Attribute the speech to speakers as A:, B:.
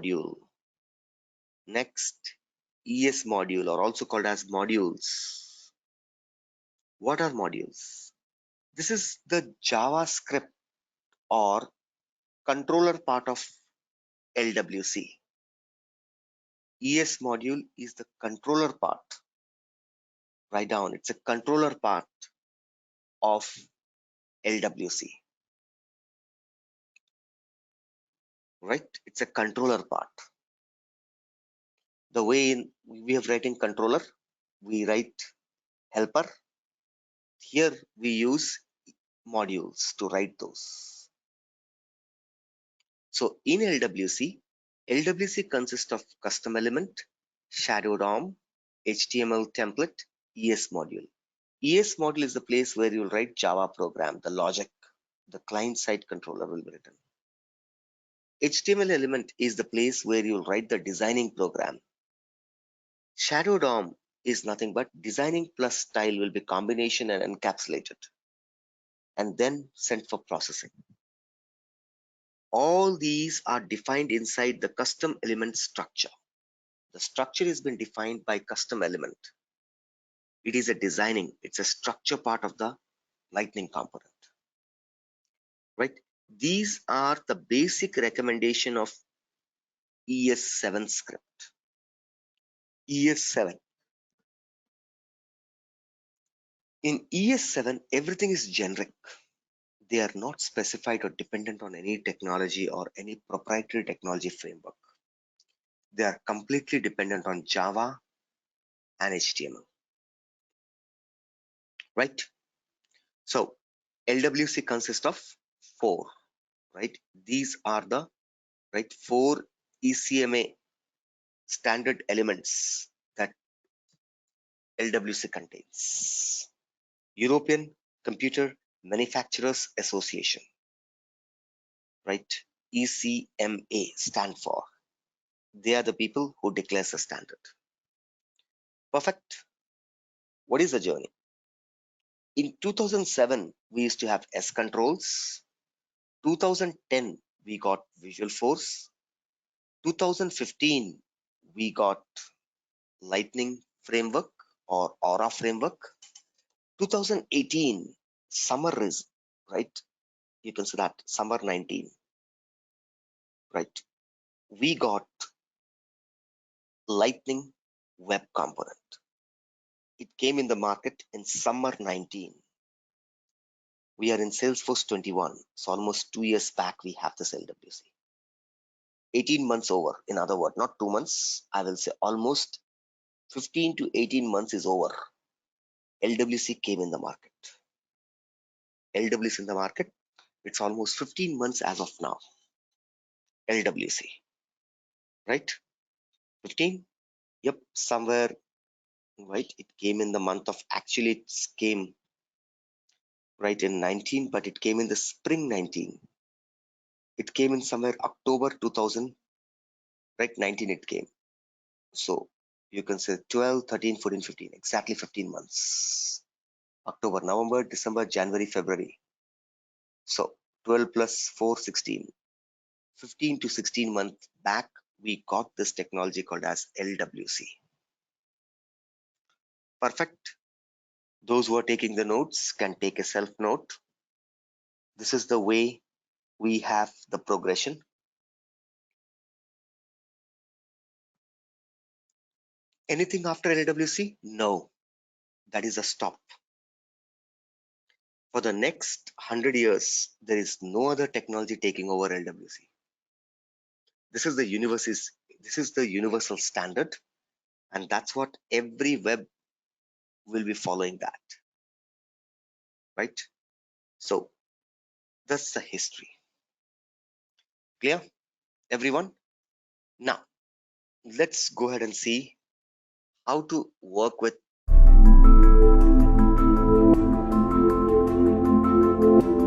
A: module. Next, ES module, or also called as modules. What are modules? This is the JavaScript or controller part of LWC. ES module is the controller part. Write down, it's a controller part of LWC. Right? It's a controller part. The way we have writing controller, we write helper. Here we use modules to write those. So in LWC consists of custom element, shadow DOM, HTML template, ES module. ES module is the place where you'll write Java program, the logic, the client-side controller will be written. HTML element is the place where you'll write the designing program. Shadow DOM is nothing but designing plus style will be combination and encapsulated and then sent for processing. All these are defined inside the custom element structure. The structure has been defined by custom element. It is a designing, it's a structure part of the Lightning component. Right? These are the basic recommendation of ES7 script. ES7. In ES7, everything is generic. They are not specified or dependent on any technology or any proprietary technology framework. They are completely dependent on Java and HTML. Right? So LWC consists of 4. Right? These are the 4 ECMA standard elements that LWC contains. European Computer Manufacturers Association, right? ECMA stand for. They are the people who declares the standard. Perfect. What is the journey? In 2007, we used to have S controls. 2010, we got Visualforce. 2015, we got Lightning framework or Aura framework. 2018, summer is, right? You can see that summer 19, right? We got Lightning web component. It came in the market in summer 19. We are in Salesforce 21. So almost 2 years back, we have this LWC. 18 months over, in other words, not 2 months. I will say almost 15 to 18 months is over. LWC came in the market. LWC in the market, it's almost 15 months as of now. LWC, right? 15? Yep, somewhere, right? It came in the month of, actually it came right in 19, but it came in the spring 19. It came in somewhere October 2000, right? 19 it came. So you can say 12, 13, 14, 15, exactly 15 months. October, November, December, January, February. So 12 plus 4, 16. 15 to 16 months back, we got this technology called as LWC. Perfect. Those who are taking the notes can take a self note. This is the way we have the progression. Anything after LWC? No, that is a stop. For the next 100 years, there is no other technology taking over LWC. This is the universal standard, and that's what every web will be following that, right? So that's the history. Clear, everyone? Now, let's go ahead and see how to work with